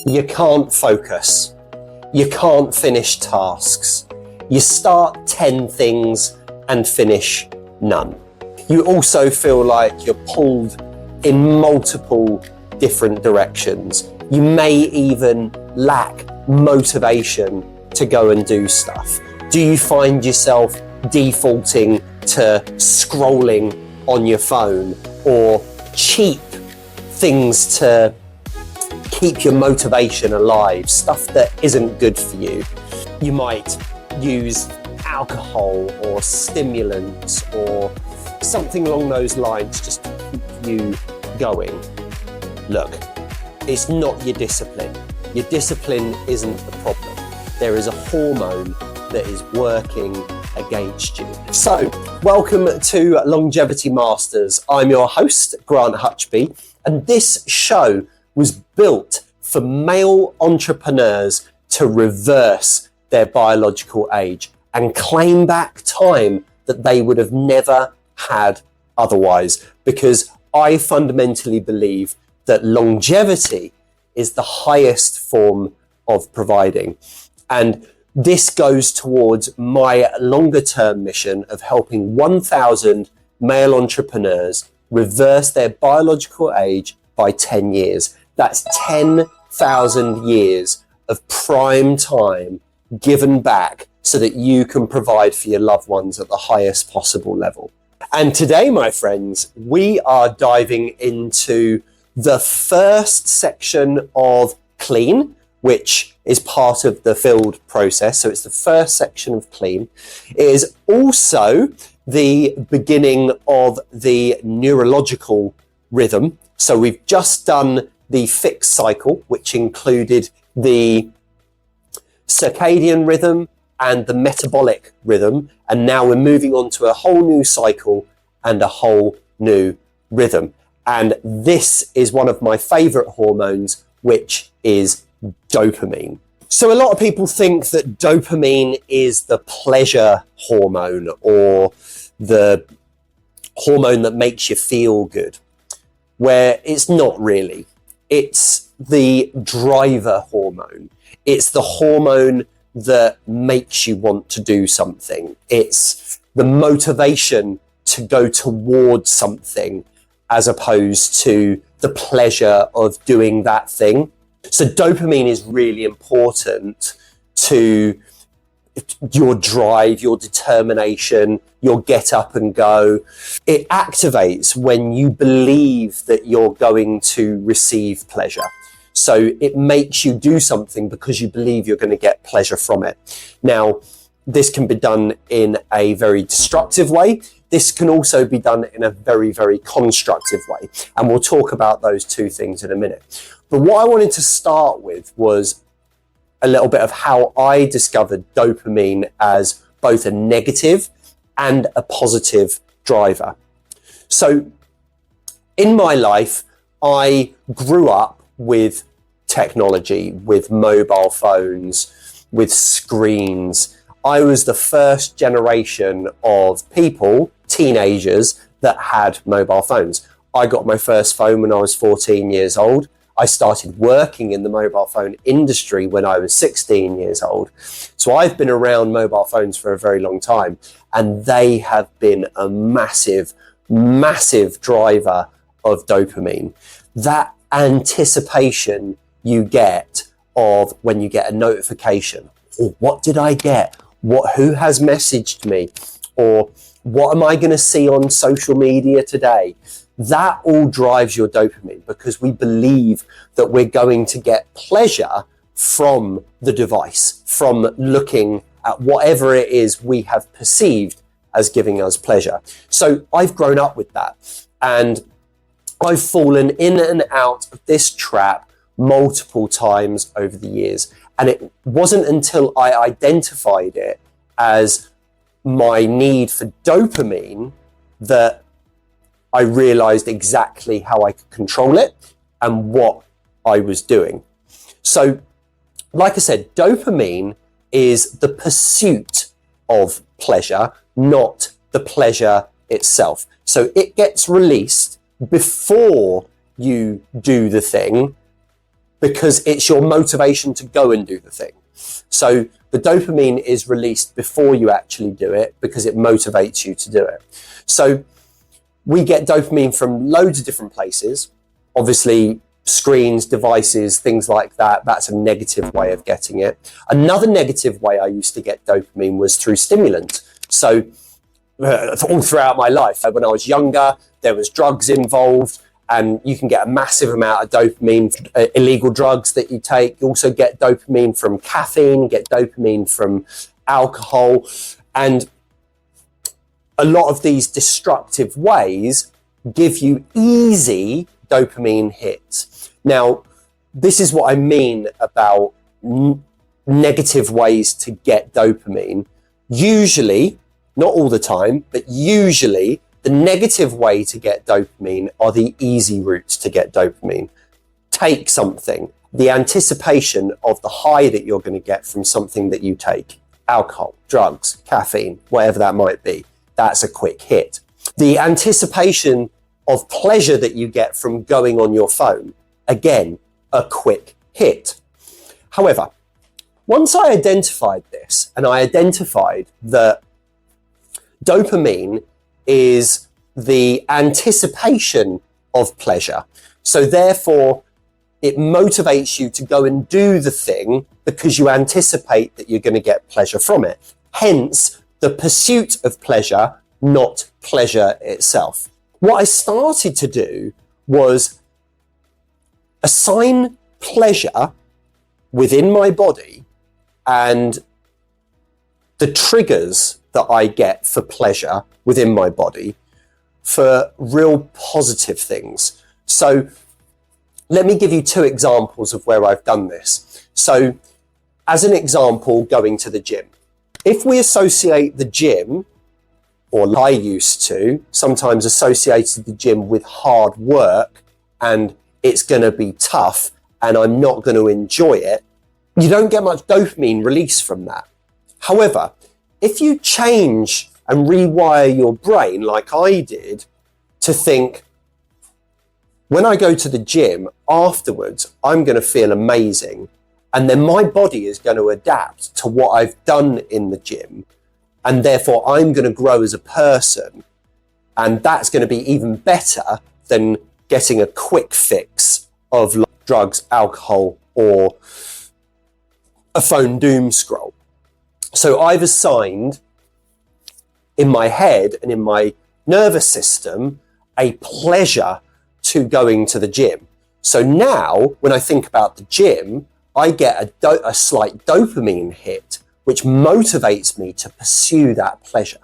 You can't focus. You can't finish tasks. You start 10 things and finish none. You also feel like you're pulled in multiple different directions. You may even lack motivation to go and do stuff. Do you find yourself defaulting to scrolling on your phone or cheap things to keep your motivation alive, stuff that isn't good for you? You might use alcohol or stimulants or something along those lines just to keep you going. Look, it's not your discipline. Your discipline isn't the problem. There is a hormone that is working against you. So, welcome to Longevity Masters. I'm your host, Grant Hutchby, and this show was built for male entrepreneurs to reverse their biological age and claim back time that they would have never had otherwise, because I fundamentally believe that longevity is the highest form of providing. And this goes towards my longer term mission of helping 1,000 male entrepreneurs reverse their biological age by 10 years. That's 10,000 years of prime time given back so that you can provide for your loved ones at the highest possible level. And today, my friends, we are diving into the first section of clean, which is part of the field process. So it's the first section of clean. It is also the beginning of the neurological rhythm. So we've just done the fixed cycle, which included the circadian rhythm and the metabolic rhythm. And now we're moving on to a whole new cycle and a whole new rhythm. And this is one of my favorite hormones, which is dopamine. So a lot of people think that dopamine is the pleasure hormone or the hormone that makes you feel good, where it's not really. It's the driver hormone. It's the hormone that makes you want to do something. It's the motivation to go towards something as opposed to the pleasure of doing that thing. So dopamine is really important to your drive, your determination, your get up and go. It activates when you believe that you're going to receive pleasure. So it makes you do something because you believe you're going to get pleasure from it. Now, this can be done in a very destructive way. This can also be done in a very, very constructive way. And we'll talk about those two things in a minute. But what I wanted to start with was a little bit of how I discovered dopamine as both a negative and a positive driver. So in my life, I grew up with technology, with mobile phones, with screens. I was the first generation of people, teenagers, that had mobile phones. I got my first phone when I was 14 years old. I started working in the mobile phone industry when I was 16 years old. So I've been around mobile phones for a very long time, and they have been a massive, massive driver of dopamine. That anticipation you get of when you get a notification, or what did I get? Who has messaged me? Or what am I going to see on social media today? That all drives your dopamine because we believe that we're going to get pleasure from the device, from looking at whatever it is we have perceived as giving us pleasure. So I've grown up with that, and I've fallen in and out of this trap multiple times over the years. And it wasn't until I identified it as my need for dopamine that I realized exactly how I could control it and what I was doing. So, like I said, dopamine is the pursuit of pleasure, not the pleasure itself. So it gets released before you do the thing, because it's your motivation to go and do the thing. So the dopamine is released before you actually do it because it motivates you to do it. So we get dopamine from loads of different places. Obviously, screens, devices, things like that. That's a negative way of getting it. Another negative way I used to get dopamine was through stimulants. So all throughout my life, when I was younger, there was drugs involved, and you can get a massive amount of dopamine from illegal drugs that you take. You also get dopamine from caffeine, get dopamine from alcohol, and a lot of these destructive ways give you easy dopamine hits. Now, this is what I mean about negative ways to get dopamine. Usually, not all the time, but usually the negative way to get dopamine are the easy routes to get dopamine. Take something, the anticipation of the high that you're going to get from something that you take, alcohol, drugs, caffeine, whatever that might be. That's a quick hit. The anticipation of pleasure that you get from going on your phone, again, a quick hit. However, once I identified this, and I identified that dopamine is the anticipation of pleasure, so therefore it motivates you to go and do the thing because you anticipate that you're going to get pleasure from it. Hence, the pursuit of pleasure, not pleasure itself. What I started to do was assign pleasure within my body and the triggers that I get for pleasure within my body for real positive things. So let me give you two examples of where I've done this. So as an example, going to the gym. If we associate the gym, or I used to, sometimes associated the gym with hard work and it's going to be tough and I'm not going to enjoy it, you don't get much dopamine release from that. However, if you change and rewire your brain like I did to think, when I go to the gym afterwards, I'm going to feel amazing. And then my body is going to adapt to what I've done in the gym. And therefore I'm going to grow as a person. And that's going to be even better than getting a quick fix of drugs, alcohol, or a phone doom scroll. So I've assigned in my head and in my nervous system a pleasure to going to the gym. So now when I think about the gym, I get a slight dopamine hit, which motivates me to pursue that pleasure.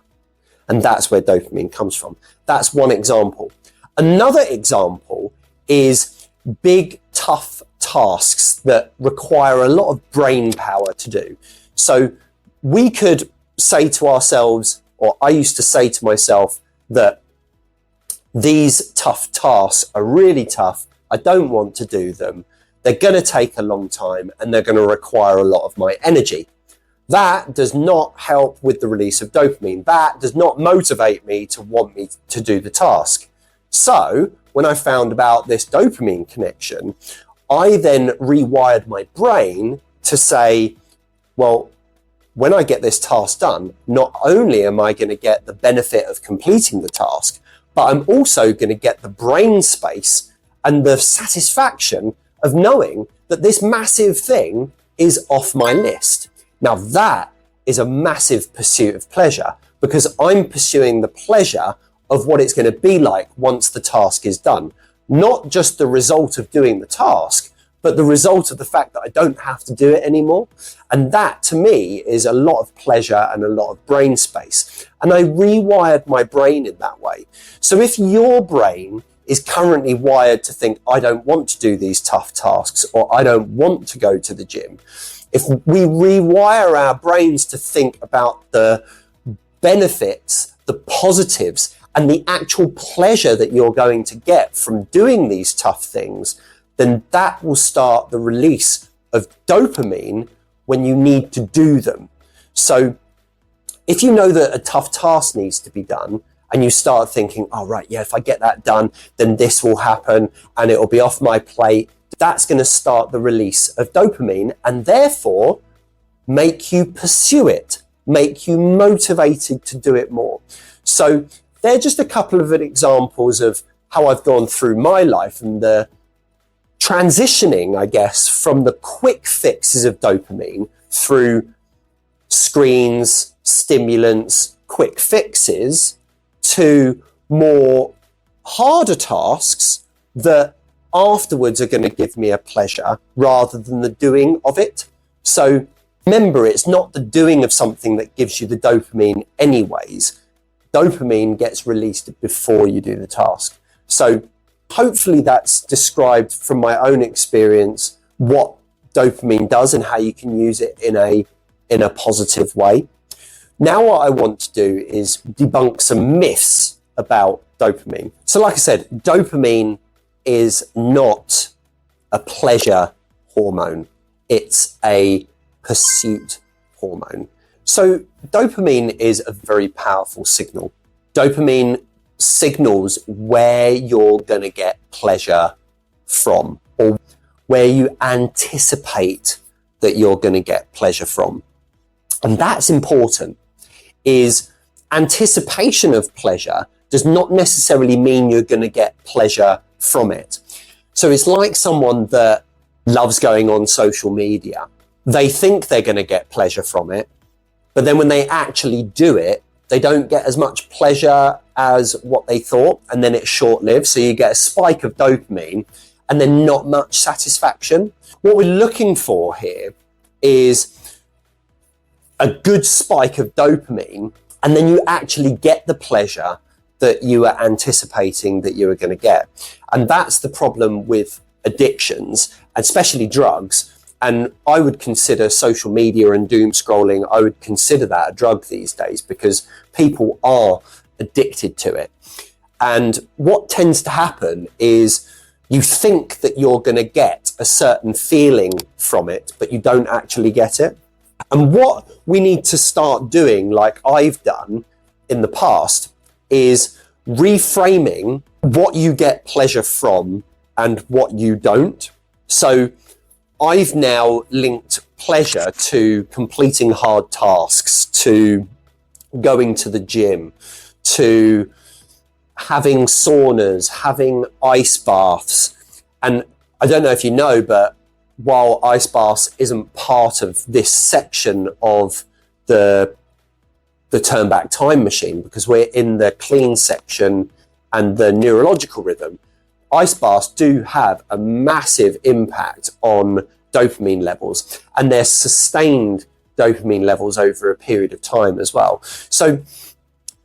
And that's where dopamine comes from. That's one example. Another example is big, tough tasks that require a lot of brain power to do. So we could say to ourselves, or I used to say to myself, that these tough tasks are really tough. I don't want to do them. They're going to take a long time and they're going to require a lot of my energy. That does not help with the release of dopamine. That does not motivate me to want me to do the task. So when I found about this dopamine connection, I then rewired my brain to say, well, when I get this task done, not only am I going to get the benefit of completing the task, but I'm also going to get the brain space and the satisfaction of knowing that this massive thing is off my list. Now that is a massive pursuit of pleasure, because I'm pursuing the pleasure of what it's going to be like once the task is done. Not just the result of doing the task, but the result of the fact that I don't have to do it anymore. And that to me is a lot of pleasure and a lot of brain space. And I rewired my brain in that way. So if your brain is currently wired to think, I don't want to do these tough tasks, or I don't want to go to the gym, if we rewire our brains to think about the benefits, the positives, and the actual pleasure that you're going to get from doing these tough things, then that will start the release of dopamine when you need to do them. So if you know that a tough task needs to be done, and you start thinking, oh, right, yeah, if I get that done, then this will happen and it'll be off my plate, That's going to start the release of dopamine and therefore make you pursue it, make you motivated to do it more. So they're just a couple of examples of how I've gone through my life and the transitioning, I guess, from the quick fixes of dopamine through screens, stimulants, quick fixes to more harder tasks that afterwards are going to give me a pleasure rather than the doing of it. So remember, it's not the doing of something that gives you the dopamine anyways. Dopamine gets released before you do the task. So hopefully that's described from my own experience what dopamine does and how you can use it in a positive way. Now what I want to do is debunk some myths about dopamine. So like I said, dopamine is not a pleasure hormone. It's a pursuit hormone. So dopamine is a very powerful signal. Dopamine signals where you're going to get pleasure from or where you anticipate that you're going to get pleasure from. And that's important, is anticipation of pleasure does not necessarily mean you're going to get pleasure from it. So it's like someone that loves going on social media. They think they're going to get pleasure from it, but then when they actually do it, they don't get as much pleasure as what they thought, and then it's short-lived. So you get a spike of dopamine and then not much satisfaction. What we're looking for here is a good spike of dopamine, and then you actually get the pleasure that you are anticipating that you are going to get. And that's the problem with addictions, especially drugs. And I would consider social media and doom scrolling, I would consider that a drug these days because people are addicted to it. And what tends to happen is you think that you're going to get a certain feeling from it, but you don't actually get it. And what we need to start doing, like I've done in the past, is reframing what you get pleasure from and what you don't. So I've now linked pleasure to completing hard tasks, to going to the gym, to having saunas, having ice baths. And I don't know if you know, but while ice baths isn't part of this section of the turn back time machine, because we're in the clean section and the neurological rhythm, ice baths do have a massive impact on dopamine levels, and they're sustained dopamine levels over a period of time as well. So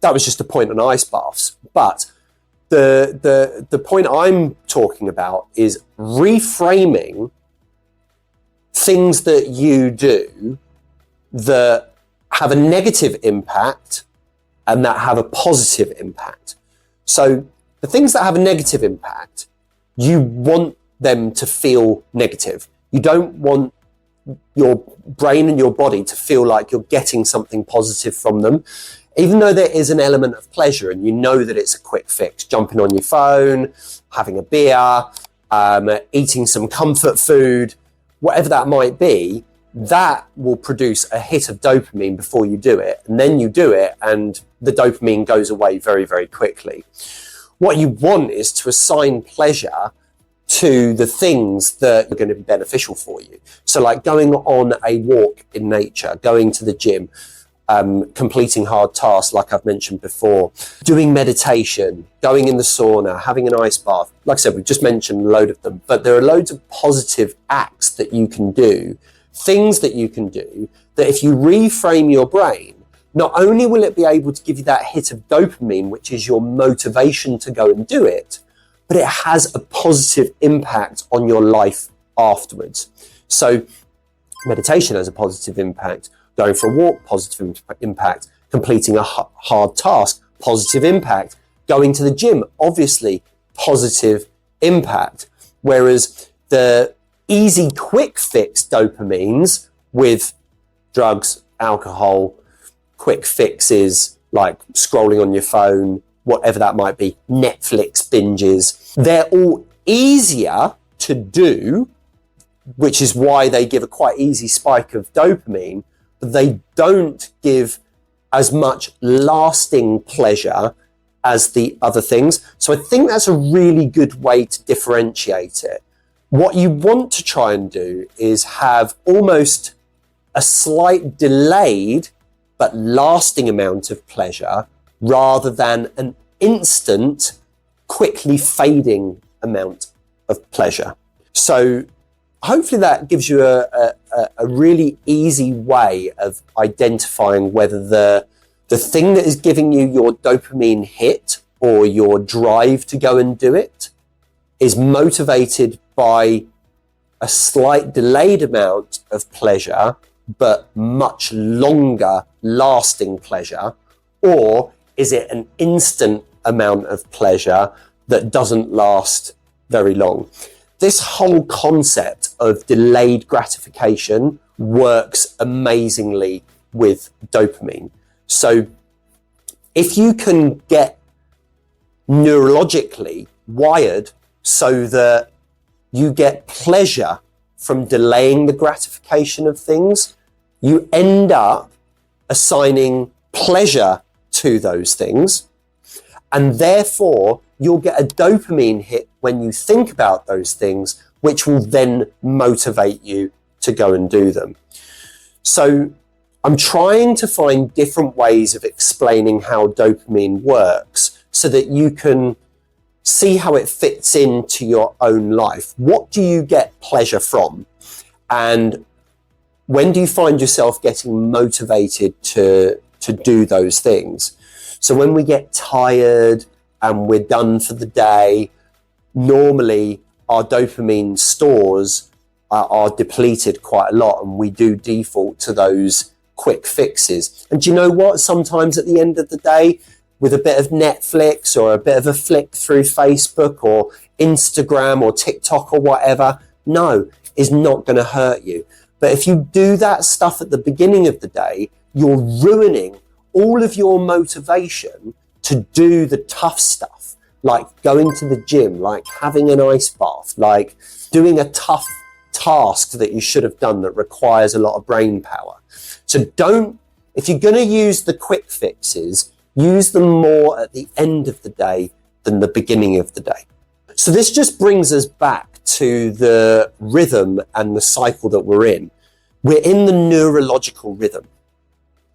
that was just a point on ice baths. But the point I'm talking about is reframing things that you do that have a negative impact and that have a positive impact. So the things that have a negative impact, you want them to feel negative. You don't want your brain and your body to feel like you're getting something positive from them. Even though there is an element of pleasure and you know that it's a quick fix, jumping on your phone, having a beer, eating some comfort food, whatever that might be, that will produce a hit of dopamine before you do it. And then you do it and the dopamine goes away very, very quickly. What you want is to assign pleasure to the things that are going to be beneficial for you. So like going on a walk in nature, going to the gym, completing hard tasks like I've mentioned before, doing meditation, going in the sauna, having an ice bath. Like I said, we've just mentioned a load of them, but there are loads of positive acts that you can do, things that you can do, that if you reframe your brain, not only will it be able to give you that hit of dopamine, which is your motivation to go and do it, but it has a positive impact on your life afterwards. So meditation has a positive impact, going for a walk, positive impact, completing a hard task, positive impact, going to the gym, obviously positive impact. Whereas the easy quick fix dopamines with drugs, alcohol, quick fixes like scrolling on your phone, whatever that might be, Netflix binges, they're all easier to do, which is why they give a quite easy spike of dopamine, but they don't give as much lasting pleasure as the other things. So I think that's a really good way to differentiate it. What you want to try and do is have almost a slight delayed but lasting amount of pleasure rather than an instant, quickly fading amount of pleasure. So hopefully that gives you a really easy way of identifying whether the thing that is giving you your dopamine hit or your drive to go and do it is motivated by a slight delayed amount of pleasure, but much longer lasting pleasure, or is it an instant amount of pleasure that doesn't last very long? This whole concept of delayed gratification works amazingly with dopamine. So if you can get neurologically wired so that you get pleasure from delaying the gratification of things, you end up assigning pleasure to those things, and therefore you'll get a dopamine hit when you think about those things, which will then motivate you to go and do them. So I'm trying to find different ways of explaining how dopamine works so that you can see how it fits into your own life. What do you get pleasure from? And when do you find yourself getting motivated to do those things? So when we get tired and we're done for the day, normally our dopamine stores are depleted quite a lot, and we do default to those quick fixes. And do you know what? Sometimes at the end of the day, with a bit of Netflix or a bit of a flick through Facebook or Instagram or TikTok or whatever, no, is not going to hurt you. But if you do that stuff at the beginning of the day, you're ruining all of your motivation to do the tough stuff, like going to the gym, like having an ice bath, like doing a tough task that you should have done that requires a lot of brain power. So if you're going to use the quick fixes, use them more at the end of the day than the beginning of the day. So this just brings us back to the rhythm and the cycle that we're in. We're in the neurological rhythm.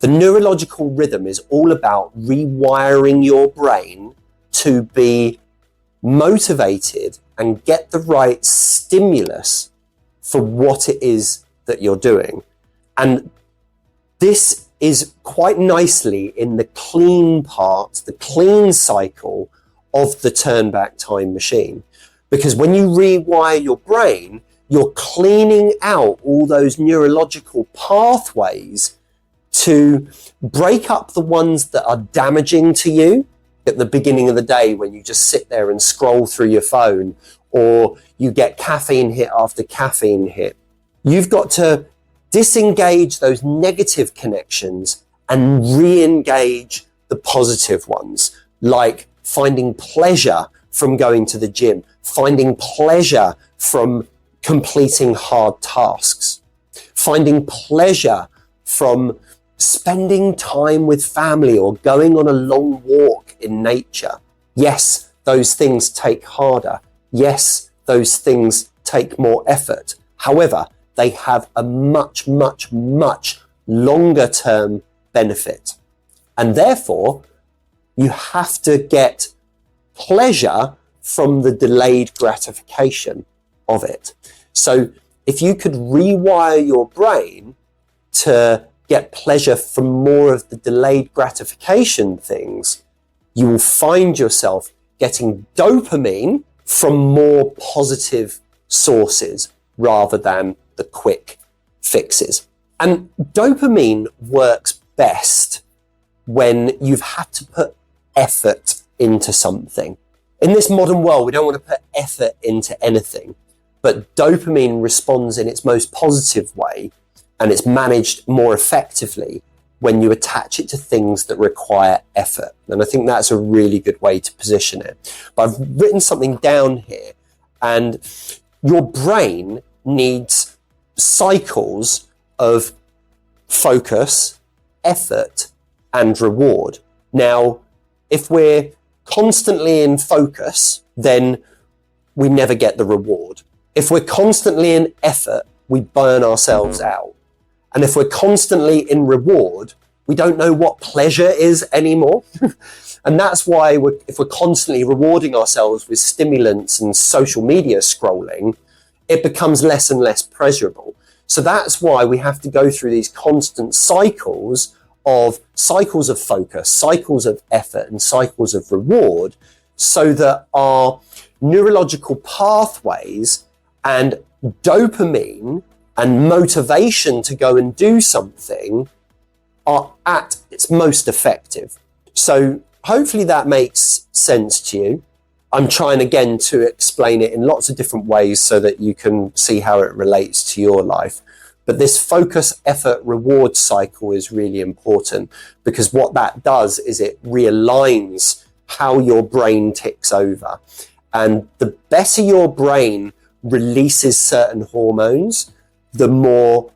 The neurological rhythm is all about rewiring your brain to be motivated and get the right stimulus for what it is that you're doing. And this is quite nicely in the clean part, the clean cycle of the turn back time machine. Because when you rewire your brain, you're cleaning out all those neurological pathways to break up the ones that are damaging to you at the beginning of the day, when you just sit there and scroll through your phone, or you get caffeine hit after caffeine hit. You've got to disengage those negative connections and re-engage the positive ones, like finding pleasure from going to the gym, finding pleasure from completing hard tasks, finding pleasure from spending time with family or going on a long walk in nature. Yes, those things take harder. Yes, those things take more effort. However, they have a much, much, much longer term benefit. And therefore, you have to get pleasure from the delayed gratification of it. So if you could rewire your brain to get pleasure from more of the delayed gratification things, you will find yourself getting dopamine from more positive sources rather than the quick fixes. And dopamine works best when you've had to put effort into something. In this modern world, we don't want to put effort into anything, but dopamine responds in its most positive way, and it's managed more effectively when you attach it to things that require effort. And I think that's a really good way to position it. But I've written something down here, and your brain needs cycles of focus, effort, and reward. Now, if we're constantly in focus, then we never get the reward. If we're constantly in effort, we burn ourselves out. And if we're constantly in reward, we don't know what pleasure is anymore. And that's why if we're constantly rewarding ourselves with stimulants and social media scrolling, it becomes less and less pleasurable. So that's why we have to go through these constant cycles of focus, cycles of effort, and cycles of reward, so that our neurological pathways and dopamine and motivation to go and do something are at its most effective. So hopefully that makes sense to you. I'm trying again to explain it in lots of different ways so that you can see how it relates to your life. But this focus, effort, reward cycle is really important, because what that does is it realigns how your brain ticks over. And the better your brain releases certain hormones, the more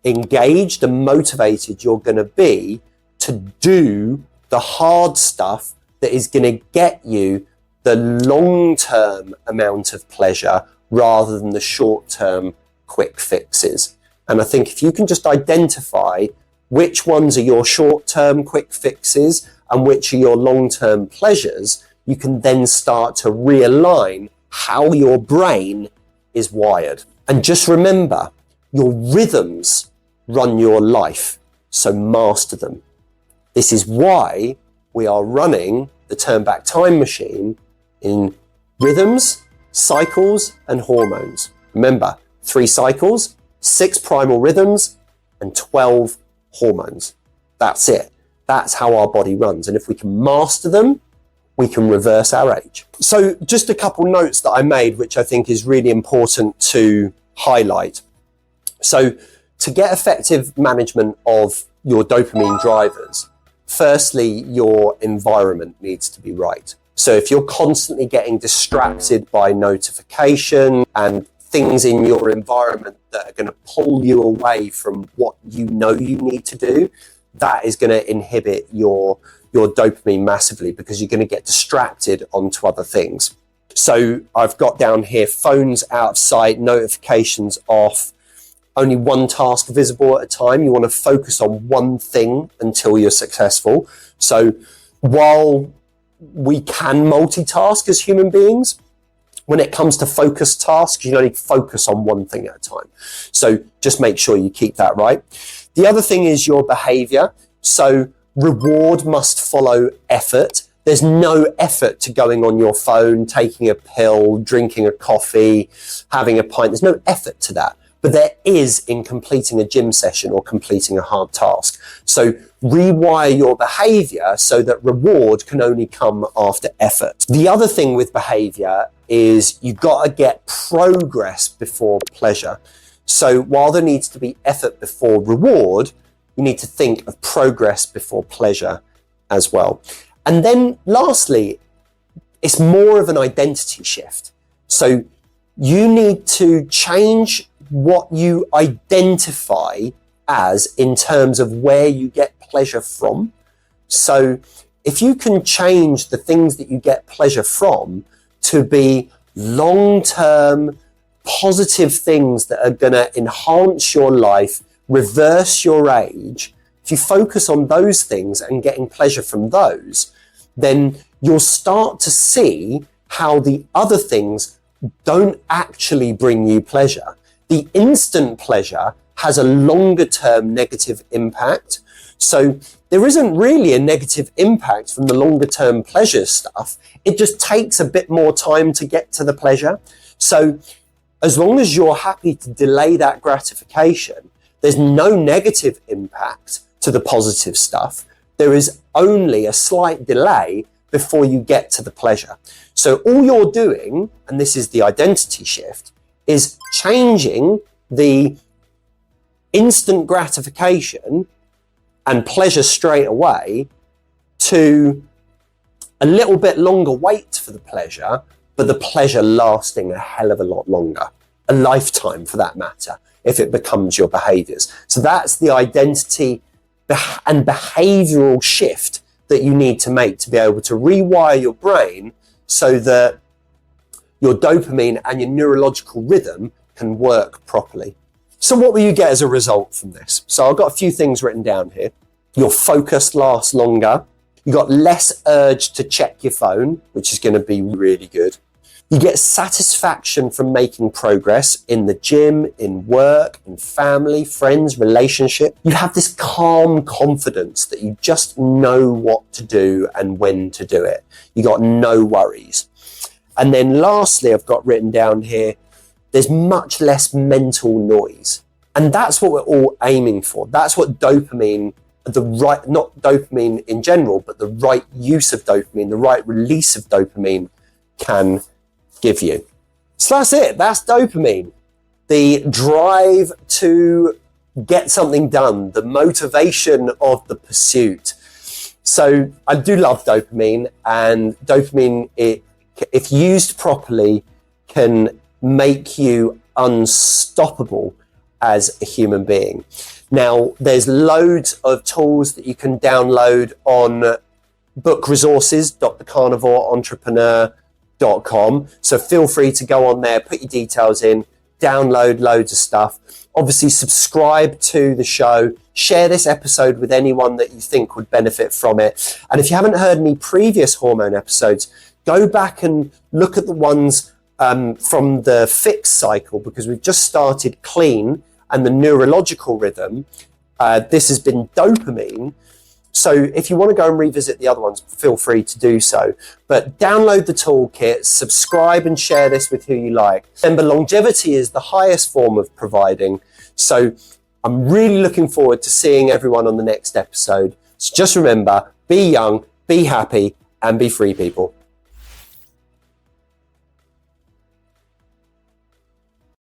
engaged and motivated you're going to be to do the hard stuff that is going to get you the long-term amount of pleasure rather than the short-term quick fixes. And I think if you can just identify which ones are your short-term quick fixes and which are your long-term pleasures, you can then start to realign how your brain is wired. And just remember, your rhythms run your life, so master them. This is why we are running the Turn Back Time machine in rhythms, cycles, and hormones. Remember, 3 cycles, 6 primal rhythms, and 12 hormones. That's it. That's how our body runs. And if we can master them, we can reverse our age. So just a couple notes that I made, which I think is really important to highlight. So to get effective management of your dopamine drivers, firstly, your environment needs to be right. So if you're constantly getting distracted by notification and things in your environment that are going to pull you away from what you know you need to do, that is going to inhibit your dopamine massively, because you're going to get distracted onto other things. So I've got down here, phones out of sight, notifications off, only one task visible at a time. You want to focus on one thing until you're successful. So while we can multitask as human beings, when it comes to focused tasks, you only focus on one thing at a time. So just make sure you keep that right. The other thing is your behavior. So reward must follow effort. There's no effort to going on your phone, taking a pill, drinking a coffee, having a pint. There's no effort to that. But there is in completing a gym session or completing a hard task. So rewire your behavior so that reward can only come after effort. The other thing with behavior is you've got to get progress before pleasure. So while there needs to be effort before reward, you need to think of progress before pleasure as well. And then lastly, it's more of an identity shift. So you need to change what you identify as in terms of where you get pleasure from. So if you can change the things that you get pleasure from to be long-term positive things that are going to enhance your life, reverse your age, if you focus on those things and getting pleasure from those, then you'll start to see how the other things don't actually bring you pleasure. The instant pleasure has a longer term negative impact. So there isn't really a negative impact from the longer term pleasure stuff. It just takes a bit more time to get to the pleasure. So as long as you're happy to delay that gratification, there's no negative impact to the positive stuff. There is only a slight delay before you get to the pleasure. So all you're doing, and this is the identity shift, is changing the instant gratification and pleasure straight away to a little bit longer wait for the pleasure, but the pleasure lasting a hell of a lot longer. a lifetime for that matter, if it becomes your behaviors. So that's the identity and behavioral shift that you need to make to be able to rewire your brain so that your dopamine and your neurological rhythm can work properly. So what will you get as a result from this? So I've got a few things written down here. Your focus lasts longer. You got less urge to check your phone, which is going to be really good. You get satisfaction from making progress in the gym, in work, in family, friends, relationship. You have this calm confidence that you just know what to do and when to do it. You got no worries. And then lastly, I've got written down here, there's much less mental noise. And that's what we're all aiming for. That's what dopamine, not dopamine in general, but the right use of dopamine, the right release of dopamine can give you. So that's it. That's dopamine. The drive to get something done, the motivation of the pursuit. So I do love dopamine, and dopamine, if used properly, can make you unstoppable as a human being. Now, there's loads of tools that you can download on book resources, drcarnivoreentrepreneur.com. So feel free to go on there, put your details in, download loads of stuff. Obviously, subscribe to the show, share this episode with anyone that you think would benefit from it. And if you haven't heard any previous hormone episodes, go back and look at the ones from the fixed cycle, because we've just started clean and the neurological rhythm. This has been dopamine. So if you want to go and revisit the other ones, feel free to do so. But download the toolkit, subscribe and share this with who you like. Remember, longevity is the highest form of providing. So I'm really looking forward to seeing everyone on the next episode. So just remember, be young, be happy, and be free, people.